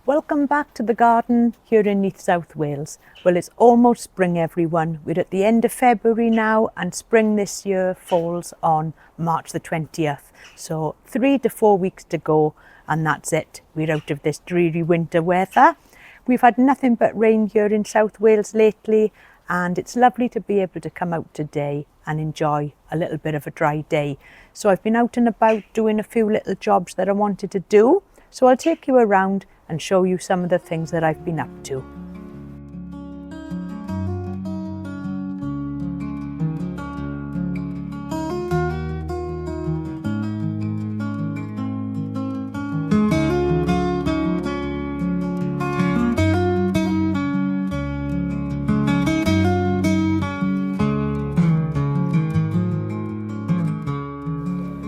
Welcome back to the garden here in Neath, South Wales. Well, it's almost spring, everyone. We're at the end of February now, and spring this year falls on March the 20th. So 3 to 4 weeks to go, and that's it. We're out of this dreary winter weather. We've had nothing but rain here in South Wales lately, and it's lovely to be able to come out today and enjoy a little bit of a dry day. So I've been out and about doing a few little jobs that I wanted to do. So I'll take you around and show you some of the things that I've been up to.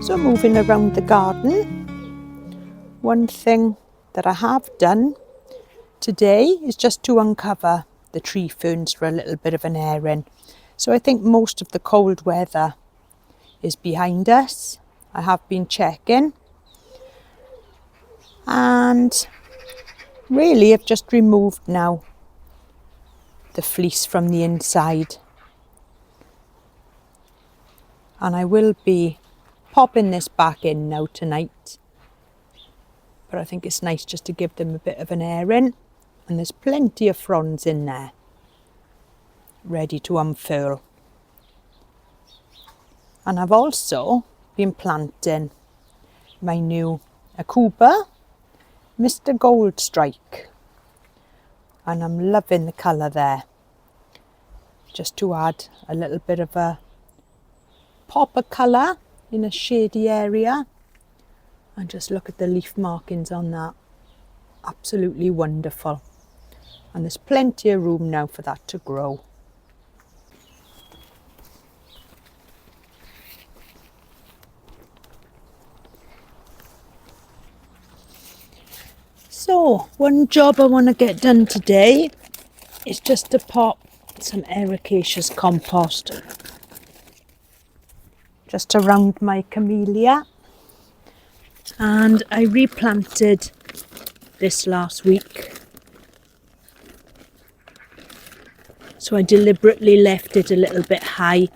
So moving around the garden, one thing that I have done today is just to uncover the tree ferns for a little bit of an airing. So I think most of the cold weather is behind us. I have been checking, and really I've just removed now the fleece from the inside, and I will be popping this back in now tonight. But I think it's nice just to give them a bit of an airing, and there's plenty of fronds in there ready to unfurl. And I've also been planting my new Akuba Mr. Gold Strike, and I'm loving the colour there, just to add a little bit of a pop of colour in a shady area. And just look at the leaf markings on that. Absolutely wonderful. And there's plenty of room now for that to grow. So, one job I want to get done today is just to pop some ericaceous compost just around my Camellia. And I replanted this last week, so I deliberately left it a little bit high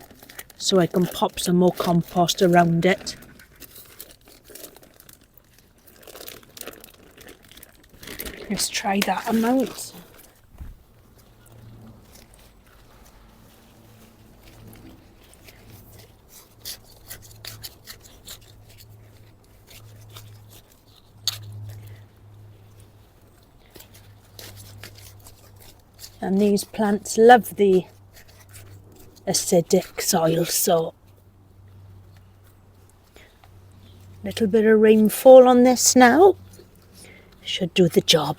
so I can pop some more compost around it. Let's try that amount. And these plants love the acidic soil, so a little bit of rainfall on this now should do the job.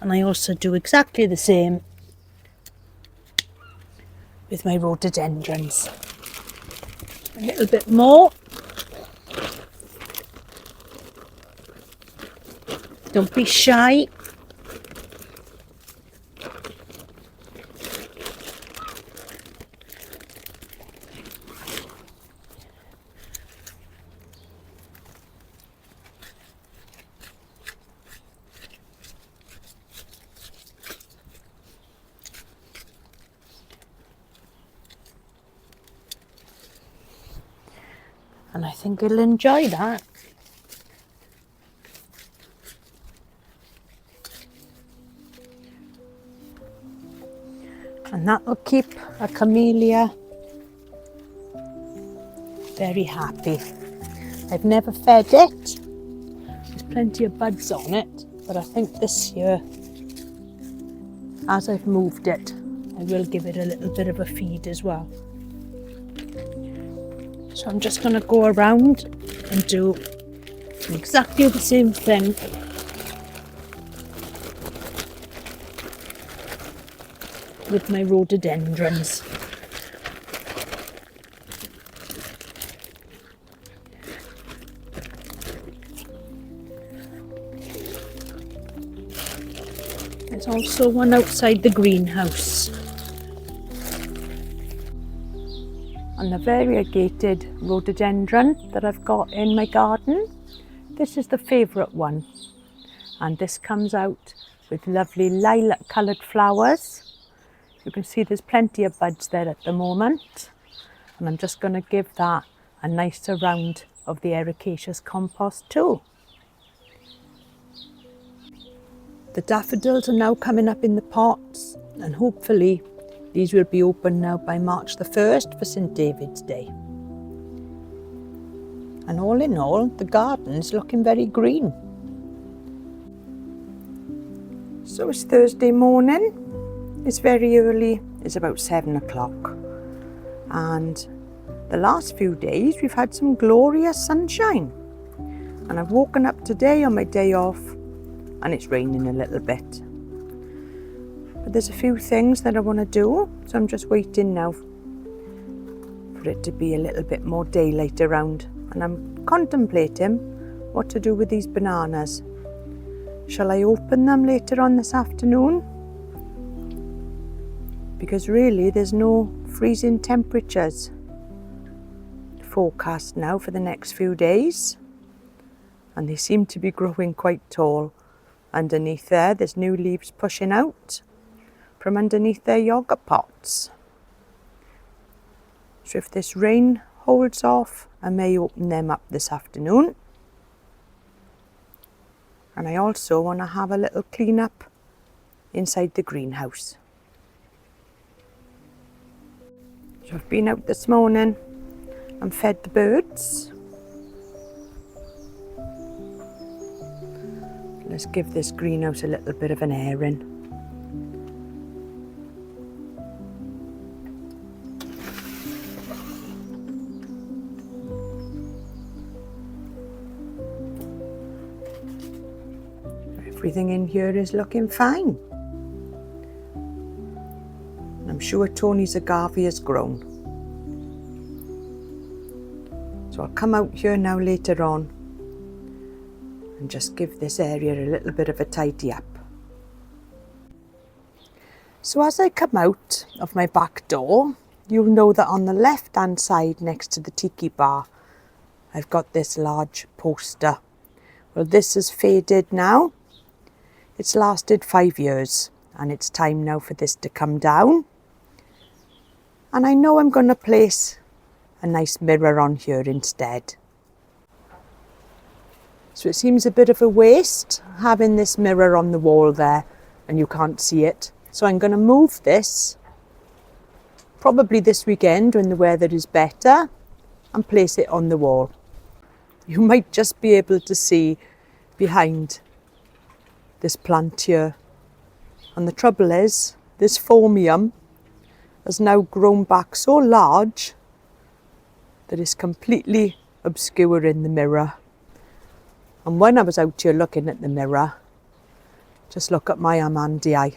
And I also do exactly the same with my rhododendrons. A little bit more. Don't be shy. And I think it'll enjoy that. And that will keep a Camellia very happy. I've never fed it. There's plenty of buds on it, but I think this year, as I've moved it, I will give it a little bit of a feed as well. So I'm just going to go around and do exactly the same thing with my rhododendrons. There's also one outside the greenhouse. on the variegated rhododendron that I've got in my garden. This is the favourite one, and this comes out with lovely lilac coloured flowers. You can see there's plenty of buds there at the moment, and I'm just going to give that a nice round of the ericaceous compost too. The daffodils are now coming up in the pots, and hopefully these will be open now by March the 1st for St David's Day. And all in all, the garden's looking very green. So it's Thursday morning. It's very early, it's about 7 o'clock. And the last few days we've had some glorious sunshine. And I've woken up today on my day off and it's raining a little bit. But there's a few things that I want to do, so I'm just waiting now for it to be a little bit more daylight around. And I'm contemplating what to do with these bananas. Shall I open them later on this afternoon? Because really there's no freezing temperatures forecast now for the next few days. And they seem to be growing quite tall. Underneath there's new leaves pushing out from underneath their yogurt pots. So if this rain holds off, I may open them up this afternoon. And I also want to have a little clean up inside the greenhouse. So I've been out this morning and fed the birds. Let's give this greenhouse a little bit of an airing. Everything in here is looking fine. I'm sure Tony's agave has grown. So I'll come out here now later on and just give this area a little bit of a tidy up. So as I come out of my back door, you'll know that on the left hand side next to the tiki bar, I've got this large poster. Well, this is faded now. It's lasted 5 years and it's time now for this to come down. And I know I'm going to place a nice mirror on here instead. So it seems a bit of a waste having this mirror on the wall there and you can't see it. So I'm going to move this, probably this weekend when the weather is better, and place it on the wall. You might just be able to see behind this plant here. And the trouble is, this phormium has now grown back so large that it's completely obscuring the mirror. And when I was out here looking at the mirror, just look at my amandia.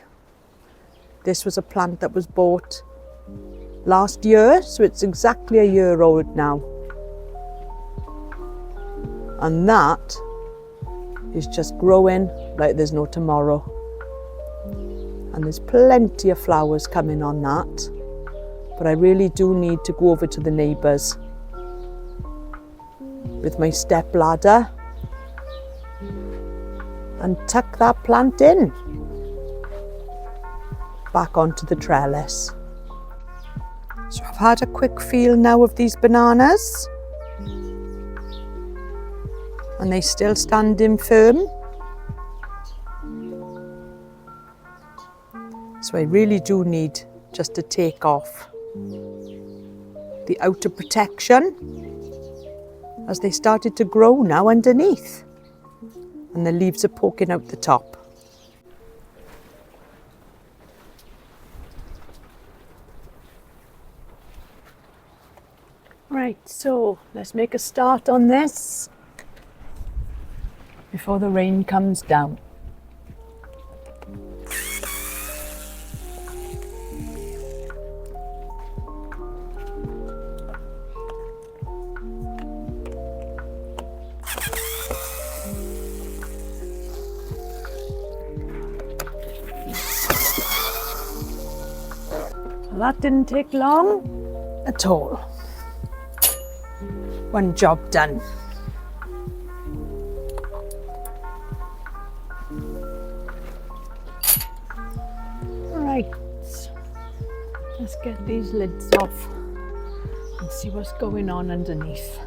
This was a plant that was bought last year, so it's exactly a year old now. And that is just growing like there's no tomorrow. And there's plenty of flowers coming on that. But I really do need to go over to the neighbours with my step ladder and tuck that plant in back onto the trellis. So I've had a quick feel now of these bananas and they still standing firm. So I really do need just to take off the outer protection as they started to grow now underneath. And the leaves are poking out the top. Right, so let's make a start on this before the rain comes down. Well, that didn't take long at all. One job done. Right, let's get these lids off and see what's going on underneath.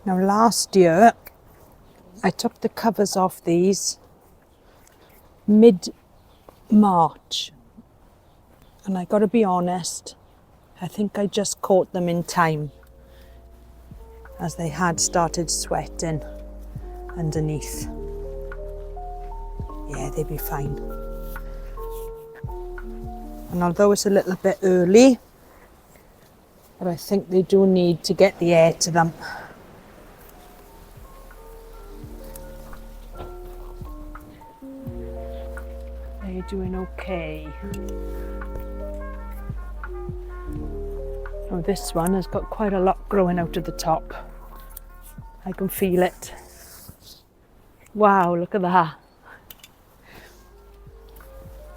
Now last year I took the covers off these mid-March, and I got to be honest, I think I just caught them in time as they had started sweating underneath. Yeah, they'd be fine. And although it's a little bit early, but I think they do need to get the air to them. They're doing okay. Oh, this one has got quite a lot growing out of the top. I can feel it. Wow, look at that.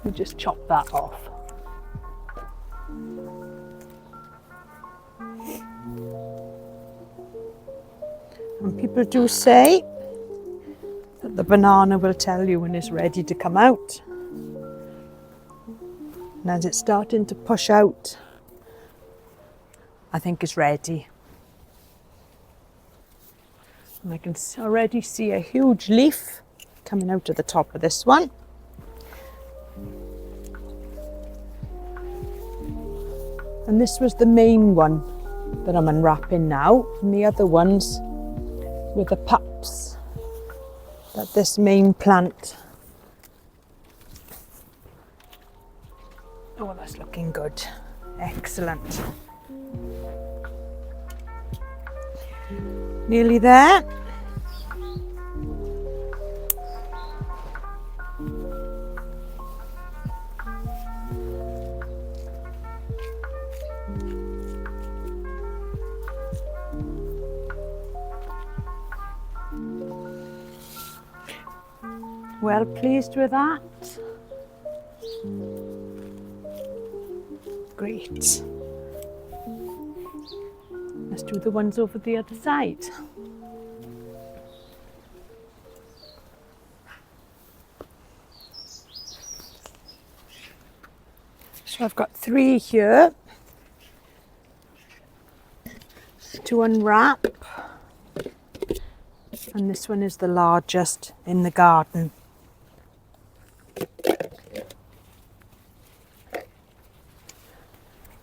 We just chop that off. And people do say that the banana will tell you when it's ready to come out. And as it's starting to push out, I think it's ready. And I can already see a huge leaf coming out of the top of this one. And this was the main one that I'm unwrapping now. And the other ones were the pups that this main plant. Oh, that's looking good. Excellent. Nearly there. Well pleased with that. Great. Let's do the ones over the other side. So I've got 3 here to unwrap, and this one is the largest in the garden.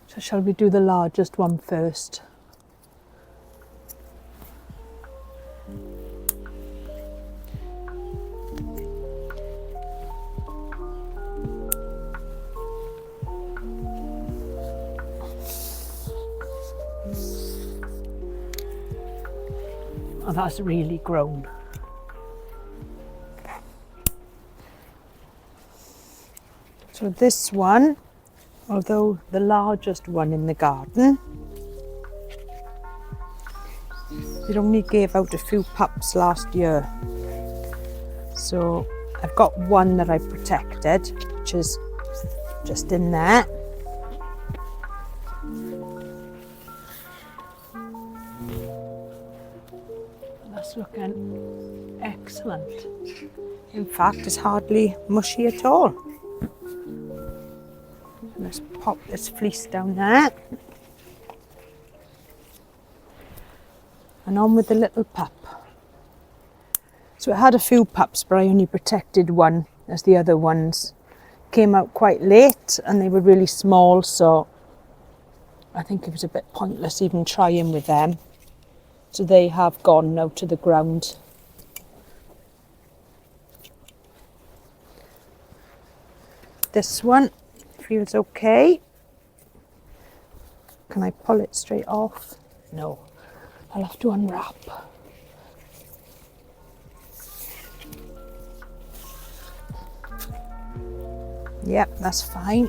So shall we do the largest one first? Oh, that's really grown. So this one, although the largest one in the garden, it only gave out a few pups last year. So I've got one that I protected, which is just in there. That's looking excellent. In fact, it's hardly mushy at all. Let's pop this fleece down there. And on with the little pup. So it had a few pups, but I only protected one, as the other ones came out quite late and they were really small, so I think it was a bit pointless even trying with them. So they have gone now to the ground. This one feels okay. Can I pull it straight off? No, I'll have to unwrap. Yep, that's fine.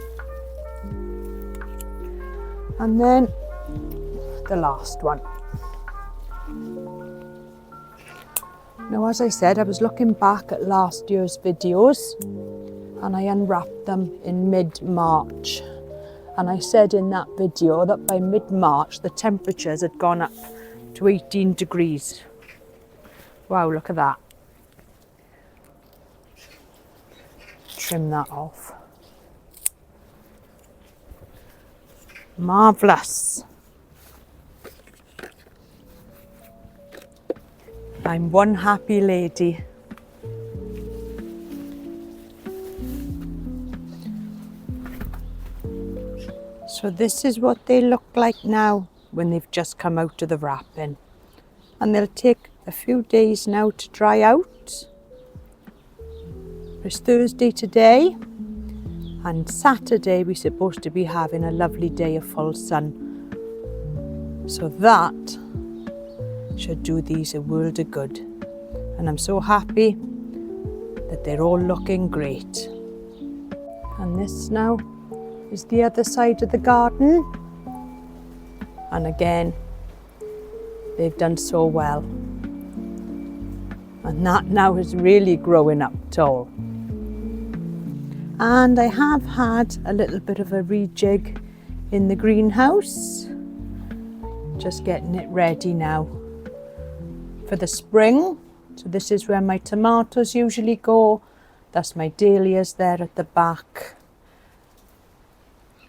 And then the last one. Now, as I said, I was looking back at last year's videos and I unwrapped them in mid-March. And I said in that video that by mid-March, the temperatures had gone up to 18 degrees. Wow, look at that. Trim that off. Marvellous. I'm one happy lady. So this is what they look like now when they've just come out of the wrapping. And they'll take a few days now to dry out. It's Thursday today, and Saturday we're supposed to be having a lovely day of full sun. So that should do these a world of good. And I'm so happy that they're all looking great. And this now is the other side of the garden. And again, they've done so well. And that now is really growing up tall. And I have had a little bit of a re-jig in the greenhouse. Just getting it ready now for the spring. So this is where my tomatoes usually go. That's my dahlias there at the back.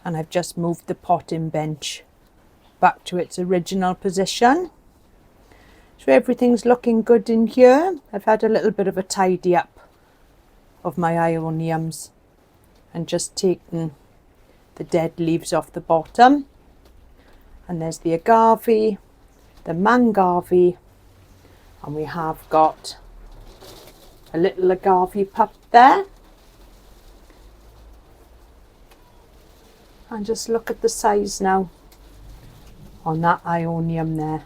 And I've just moved the potting bench back to its original position. So everything's looking good in here. I've had a little bit of a tidy up of my ioniums and just taken the dead leaves off the bottom. And there's the agave, the mangave, and we have got a little agave pup there. And just look at the size now on that ionium there.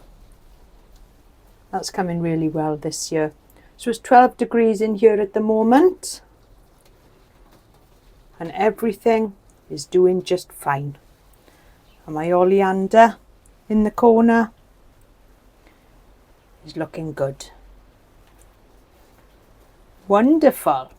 That's coming really well this year. So it's 12 degrees in here at the moment. And everything is doing just fine. And my oleander in the corner is looking good. Wonderful.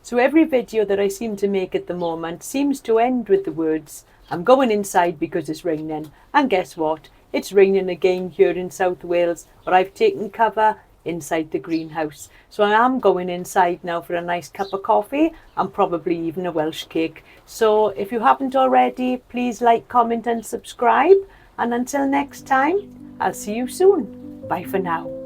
So every video that I seem to make at the moment seems to end with the words, I'm going inside because it's raining. And guess what? It's raining again here in South Wales, where I've taken cover inside the greenhouse. So I am going inside now for a nice cup of coffee and probably even a Welsh cake. So if you haven't already, please like, comment and subscribe. And until next time, I'll see you soon. Bye for now.